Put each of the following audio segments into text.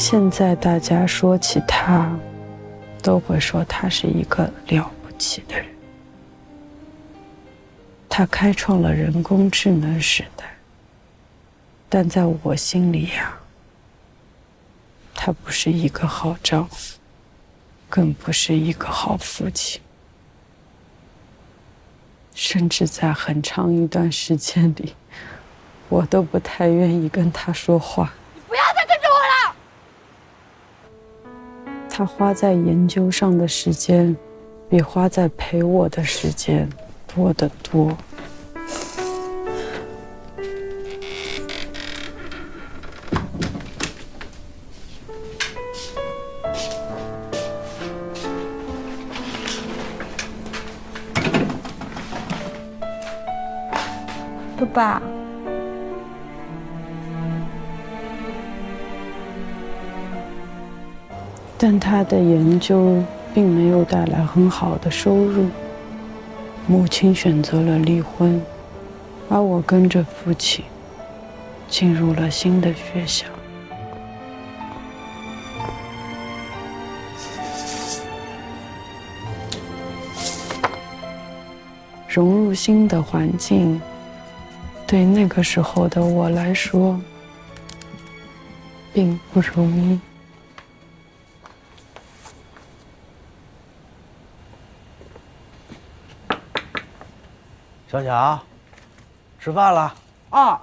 现在大家说起他，都会说他是一个了不起的人。他开创了人工智能时代，但在我心里呀，他不是一个好丈夫，更不是一个好父亲，甚至在很长一段时间里，我都不太愿意跟他说话。你不要再跟着我了！他花在研究上的时间，比花在陪我的时间多得多。爸爸，但他的研究并没有带来很好的收入，母亲选择了离婚，而我跟着父亲进入了新的学校。融入新的环境，对那个时候的我来说，并不容易。小小，吃饭了啊。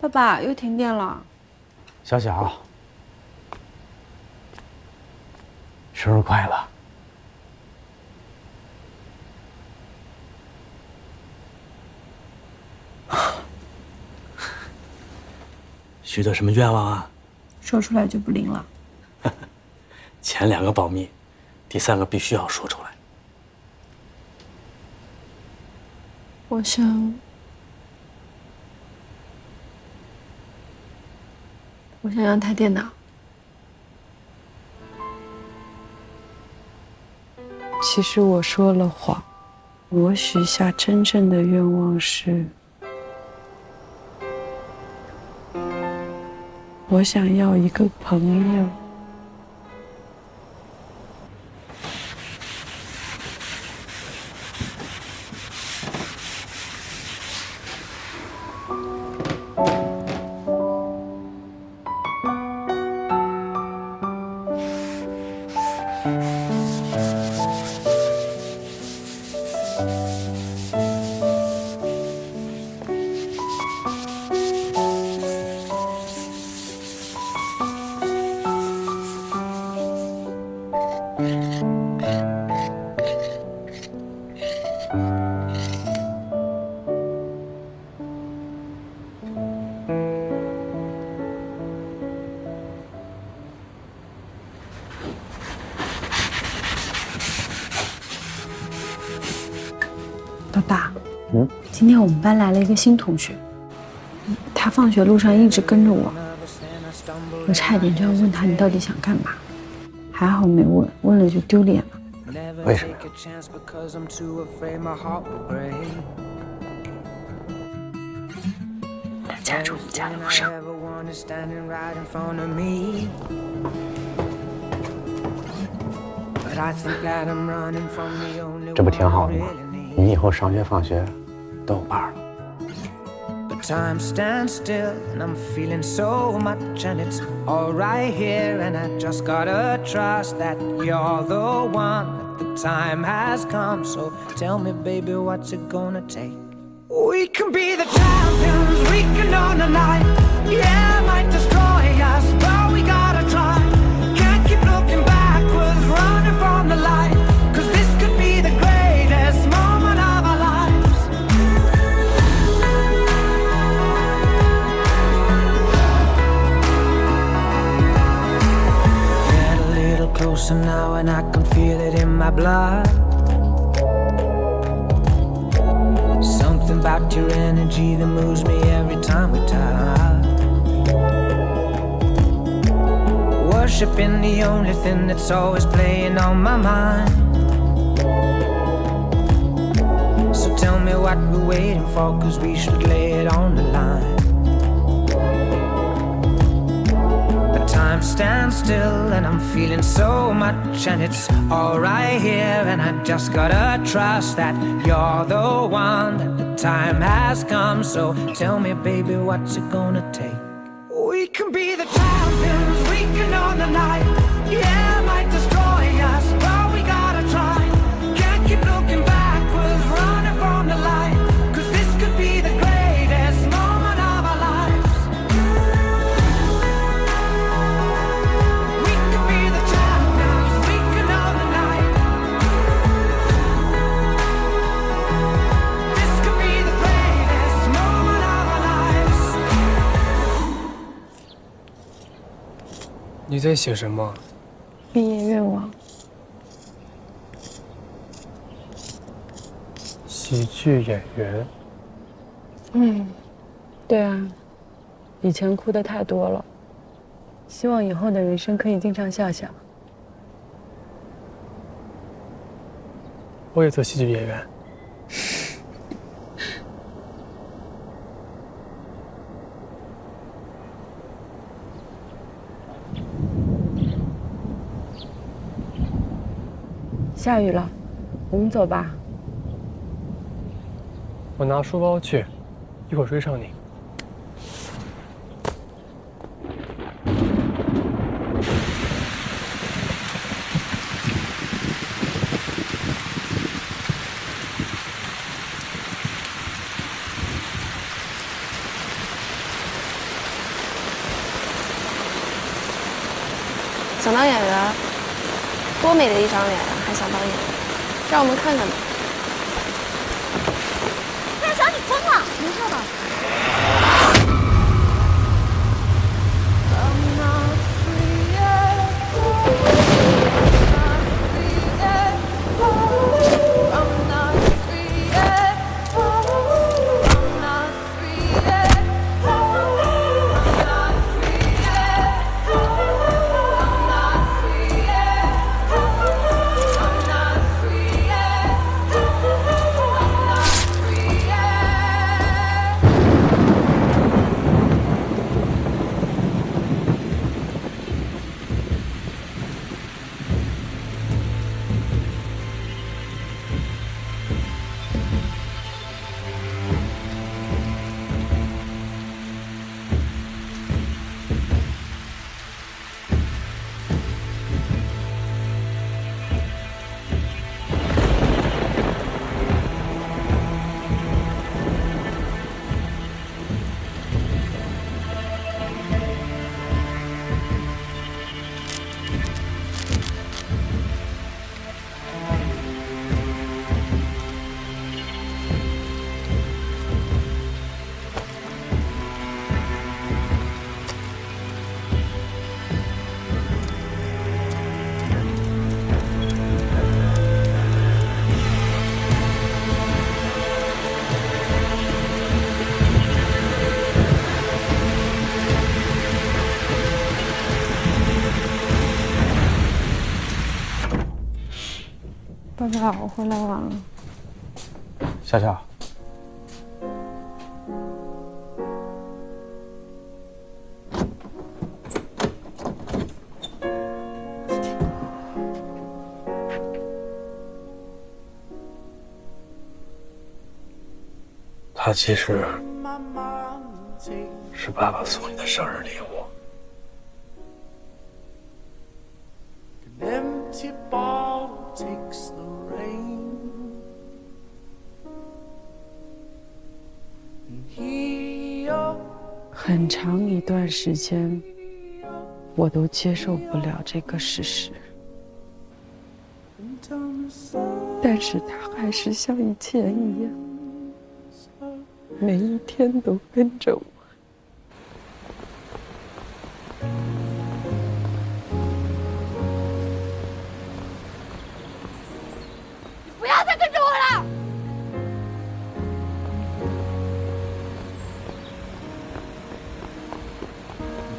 爸爸，又停电了。小小，生日快乐！许的什么愿望啊？说出来就不灵了。前2个保密，第3个必须要说出来。我想要台电脑。其实我说了谎，我许下真正的愿望是，我想要一个朋友。爸爸，今天我们班来了一个新同学，他放学路上一直跟着我，我差一点就要问他你到底想干嘛，还好没问，问了就丢脸了。为什么呀？他家住我们家楼上。这不挺好的吗？你以后上学放学都有伴儿了。Time stands still and I'm feeling so much and it's all right here and I just gotta trust that you're the one, that the time has come. So tell me baby, what's it gonna take? We can be the champions, we can own the night. Yeah, it might destroy us, but we gotta try. Can't keep looking backwards, running from the light, 'cause this could be the greatest moment of our lives. Get a little closer now and I can feel it in my blood. Something about your energy that moves me every time we touch. Worshiping the only thing that's always playing on my mind. So tell me what we're waiting for, 'cause we should lay it on the line. But time stands still and I'm feeling so much, and it's all right here, and I just gotta trust that you're the one, that the time has come. So tell me, baby, what's it gonna take? We can be the champions, we can own the night. Yeah, it might destroy us, but we gotta try. Can't keep looking backwards, running from the light, 'cause this could be the greatest moment of our lives. We can be the champions, we can own the night. This could be the greatest moment of our lives. 你在写什么？毕业愿望。喜剧演员。对啊，以前哭的太多了，希望以后的人生可以经常笑笑。我也做喜剧演员。下雨了，我们走吧。我拿书包去，一会儿追上你。想当演员，多美的一张脸啊！还想当演员，让我们看看吧。大小，你疯了？没事的。爸爸，我回来晚了。夏夏，它其实是爸爸送你的生日礼物。 empty bottle takes the rain. And here 很长一段时间，我都接受不了这个事实，但是他还是像以前一样，每一天都跟着我。 不要再跟着我了！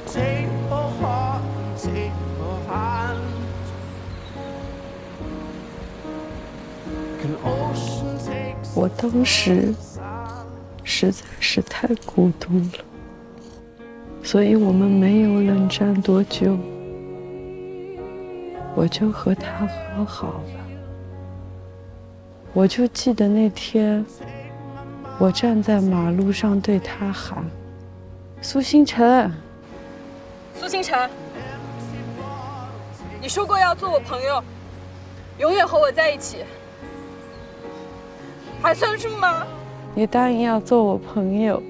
take her heart and take her hand. Like an ocean takes 我当时实在是太孤独了，所以我们没有冷战多久，我就和他和好了。我就记得那天，我站在马路上对他喊：“苏星辰，苏星辰，你说过要做我朋友，永远和我在一起，还算数吗？你答应要做我朋友，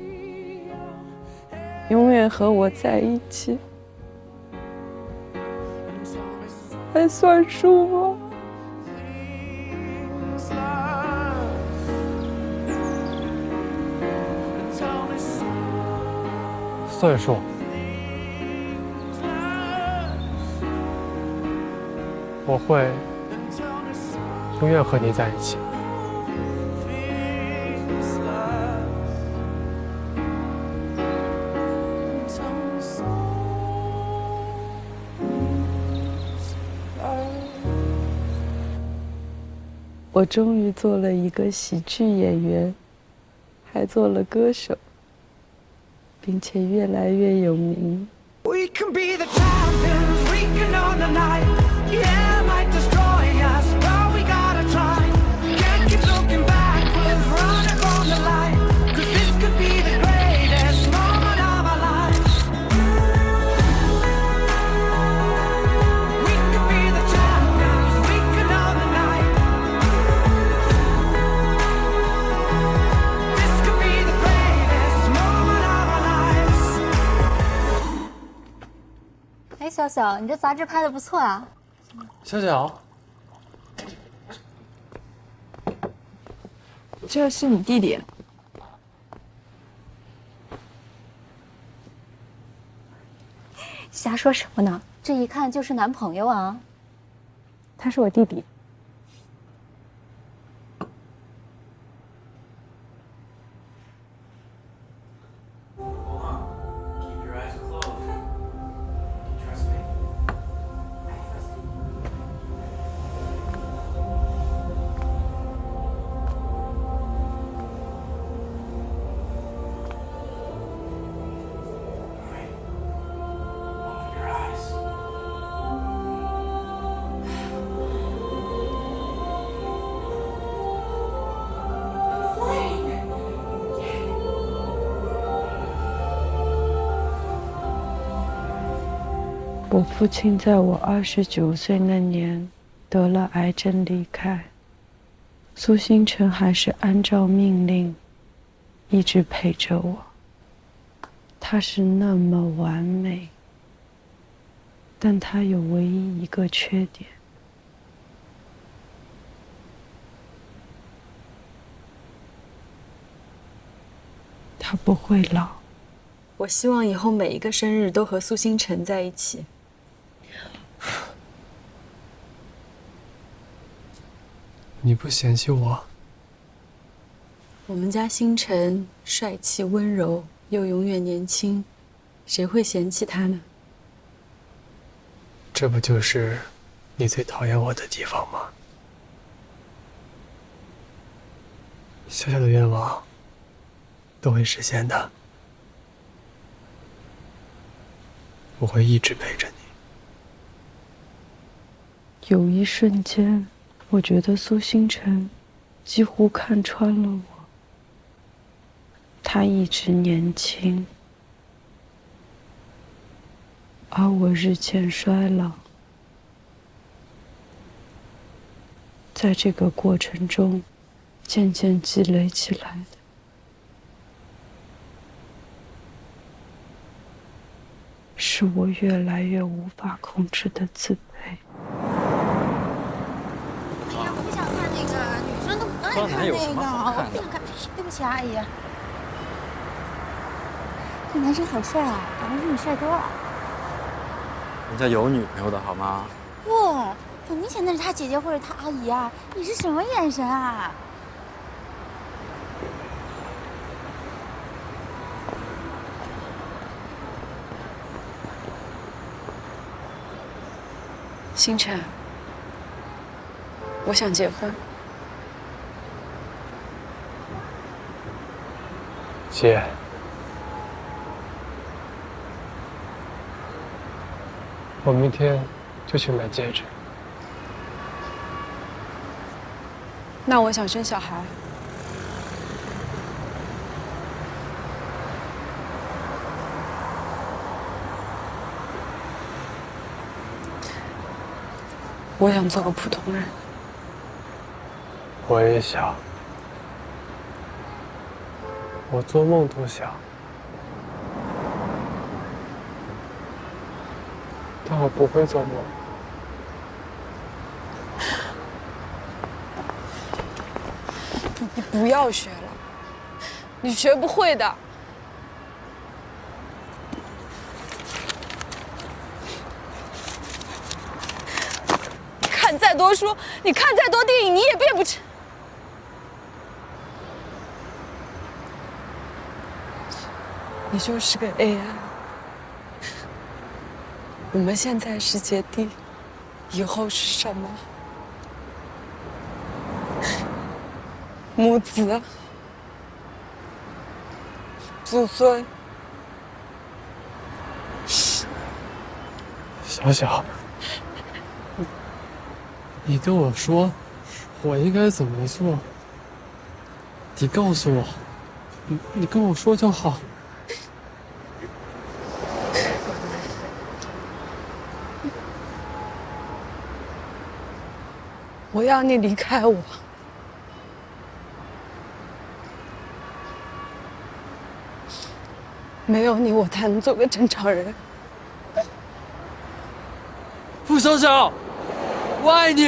永远和我在一起，还算数吗？”算数。我会永远和你在一起。我终于做了一个喜剧演员，还做了歌手，并且越来越有名。We can be the champions, we can own the night. Yeah, it might destroy us, but we gotta try. Can't keep looking backwards, running from the light. Cause this could be the greatest moment of our lives. We can be the champions, we can own the night. This could be the greatest moment of our lives. 哎，小小，你这杂志拍的不错啊。小小，这是你弟弟。瞎说什么呢？这一看就是男朋友啊。他是我弟弟。我父亲在我29岁那年得了癌症离开，苏星辰还是按照命令一直陪着我。他是那么完美，但他有唯一一个缺点。他不会老。我希望以后每一个生日都和苏星辰在一起。你不嫌弃我？我们家星辰帅气温柔又永远年轻，谁会嫌弃他呢？这不就是你最讨厌我的地方吗？小小的愿望都会实现的，我会一直陪着你。有一瞬间，我觉得苏星辰几乎看穿了我。他一直年轻，而我日渐衰老。在这个过程中，渐渐积累起来的，是我越来越无法控制的自卑。哎呀，我不想看那个，女生都不爱看那个，我不想看。对不起啊，阿姨。这男生好帅啊，感觉比你帅多了。人家有女朋友的好吗？不，很明显那是他姐姐或者他阿姨啊！你是什么眼神啊？星辰，我想结婚。姐，我明天就去买戒指。那我想生小孩。我想做个普通人。我也想，我做梦都想，但我不会做梦。你不要学了，你学不会的。看再多书，你看再多电影，你也变不成。你就是个 AI。我们现在是姐弟，以后是什么？母子、祖孙。小小，你跟我说，我应该怎么做？你告诉我，你跟我说就好。我要你离开我。没有你，我才能做个正常人。傅小小，我爱你。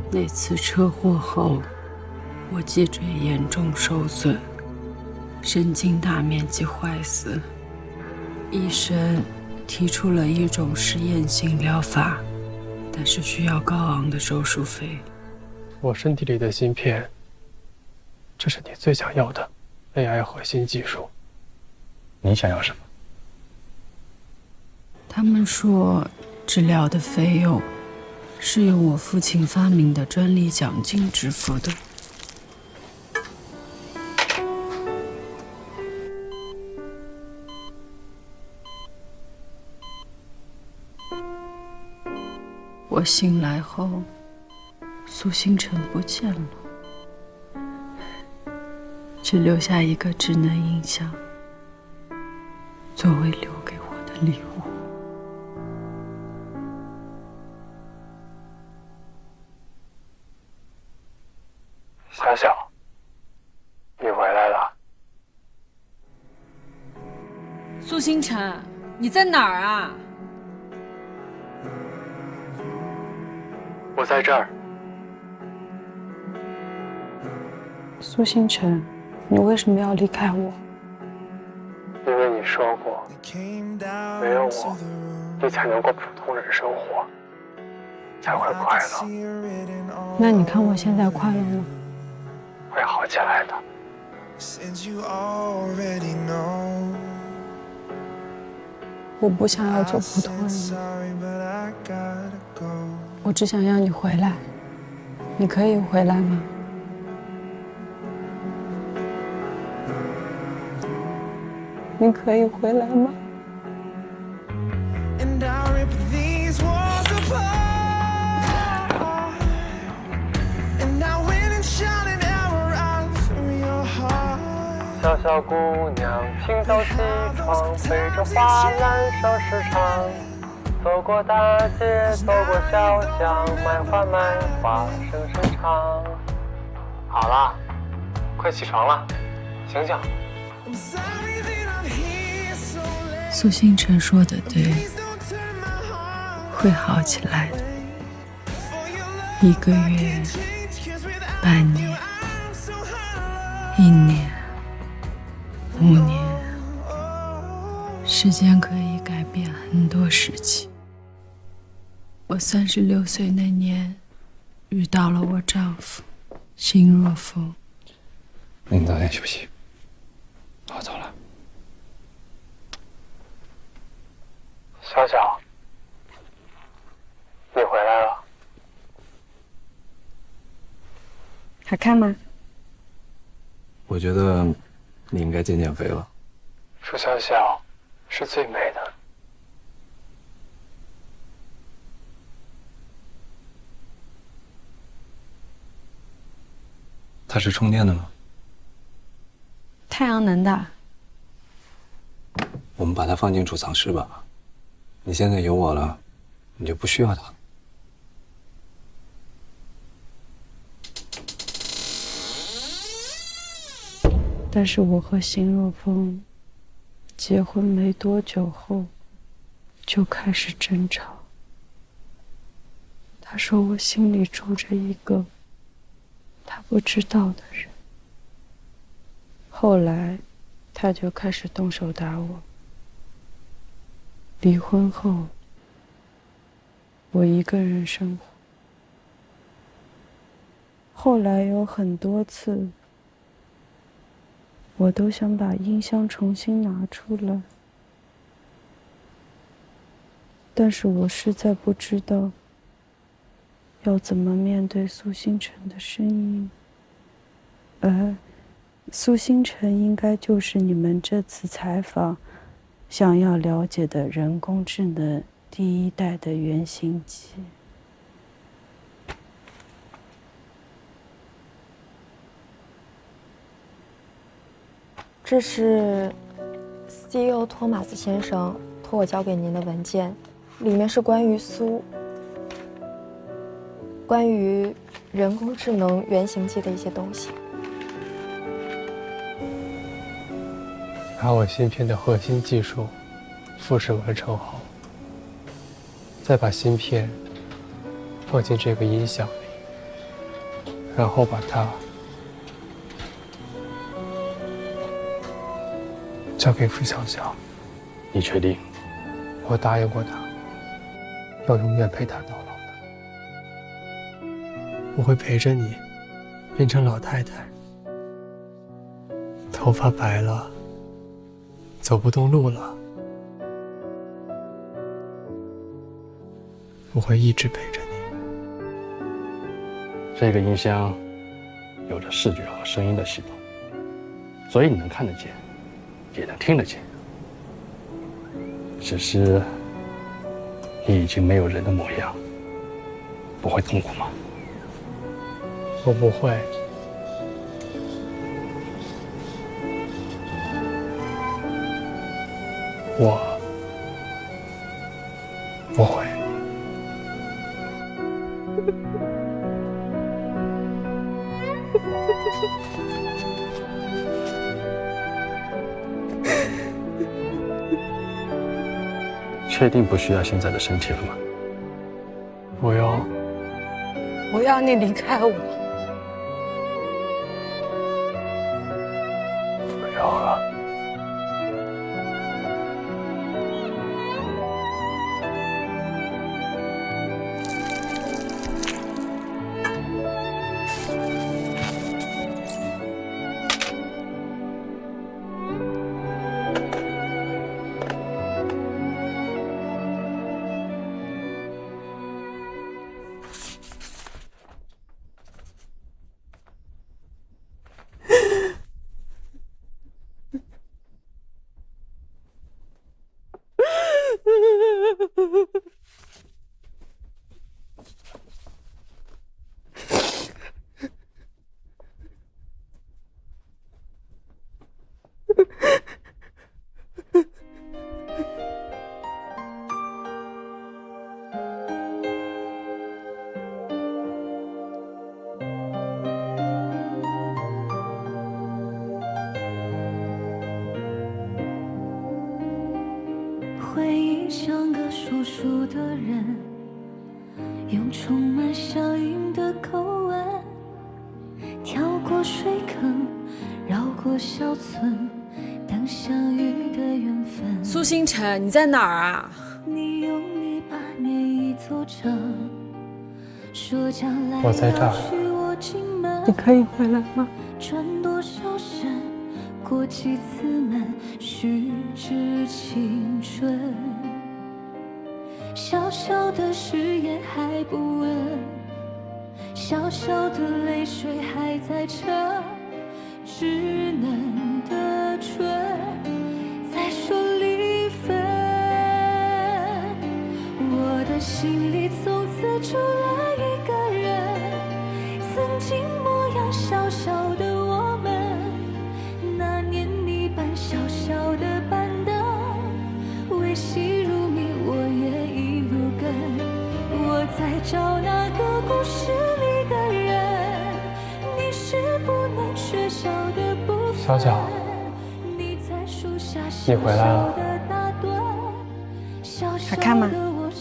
那次车祸后，我脊椎严重受损，神经大面积坏死。医生提出了一种实验性疗法，但是需要高昂的手术费。我身体里的芯片，这是你最想要的 AI 核心技术。你想要什么？他们说，治疗的费用是用我父亲发明的专利奖金支付的。我醒来后，苏星辰不见了，只留下一个智能音箱，作为留给我的礼物。小小，你回来了。苏星辰，你在哪儿啊？我在这儿。苏星辰，你为什么要离开我？因为你说过，没有我，你才能过普通人生活，才会快乐。那你看我现在快乐吗？会好起来的。我不想要做普通人，我只想要你回来。你可以回来吗？你可以回来吗？小小姑娘，清早起床，背着花篮上市场，走过大街，走过小巷，买花，声声唱。好了，快起床了，醒醒。苏星辰说的对，会好起来的。1个月、半年、1年、5年，时间可以改变很多事情。我36岁那年，遇到了我丈夫辛若风。你早点休息，我走了。小小，你回来了。好看吗？我觉得你应该减肥了。楚小小是最美的。它是充电的吗？太阳能的。我们把它放进储藏室吧。你现在有我了，你就不需要它。但是我和邢若风结婚没多久后就开始争吵。他说我心里住着一个他不知道的人。后来他就开始动手打我。离婚后我一个人生活。后来有很多次我都想把音箱重新拿出来，但是我实在不知道要怎么面对苏星辰的声音，而苏星辰应该就是你们这次采访想要了解的人工智能第一代的原型机。这是 CEO 托马斯先生托我交给您的文件，里面是关于人工智能原型机的一些东西。把我芯片的核心技术复制完成后，再把芯片放进这个音响里，然后把它交给付小小。你确定？我答应过他，要永远陪他到老的。我会陪着你，变成老太太，头发白了，走不动路了。我会一直陪着你。这个音箱有着视觉和声音的系统，所以你能看得见，也能听得见。只是你已经没有人的模样，不会痛苦吗？我不会。我不会。确定不需要现在的身体了吗？不用。我要你离开我。不要了。回忆像个说书的人，用充满乡音的口吻，跳过水坑，绕过小村，等相遇的缘分。苏星辰，你在哪儿啊？你用你把年一奏成，说将来我在这儿。你可以回来吗？转多少身，过几次门，虚掷青春。小小的誓言还不稳，小小的泪水还在撑，稚嫩的唇在说离分。我的心里从此住了一个人，曾经模样小小的我们，那年你扮小小的板凳，维系如谜，我也一路跟。我在找那个故事里的人，你是不能缺少的部分。小小，你回来了。好看吗？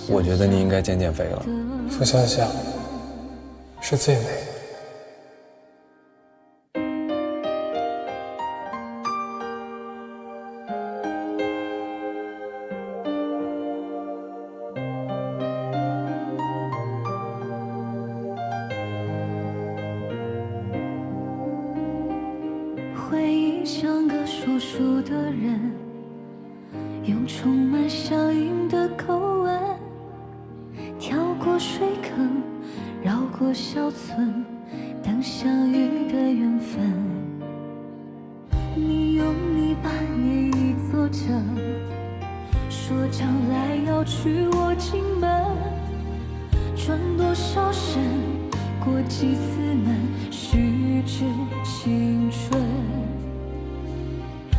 我觉得你应该减肥了。付笑笑是最美的。回忆像个说书的人，用充满乡音的口吻，跳过水坑，绕过小村，等相遇的缘分。你用泥巴捏一座城，说将来要娶我进门，转多少身，过几次门，虚掷青春。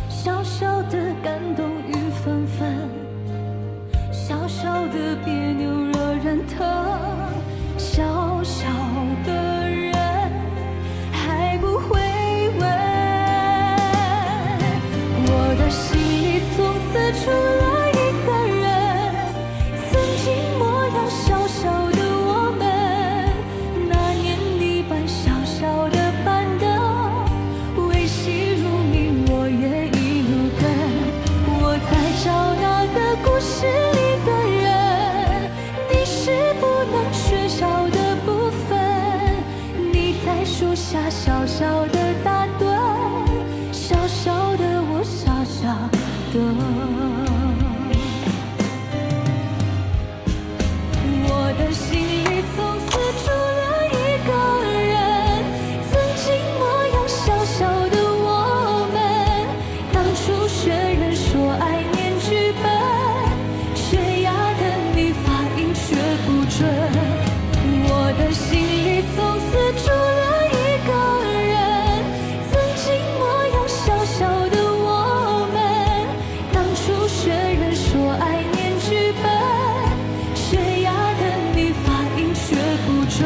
小小的感动雨纷纷，小小的别扭惹人疼，小小的人还不会问。我的心里从此住了一个人，曾经模样小小的我们，那年你扮小小的板凳，维系如谜，我也一路跟。我在找那个故事里的人，你是不能缺少的部分。你在树下小小的打盹，小小的我傻傻的。我的心里从此住了一个人，曾经模样小小的我们，当初学人说爱念剧本，缺牙的你发音却不准。我的心里从此住了一个人，曾经模样小小的我们，当初学人说爱念剧本，缺牙的你发音却不准。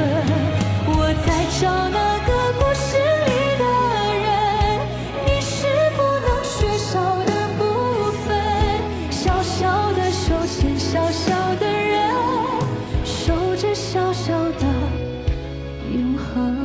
我在找那个故事里的人，你是不能缺少的部分。小小的手牵小小的人，守着小小的永恒。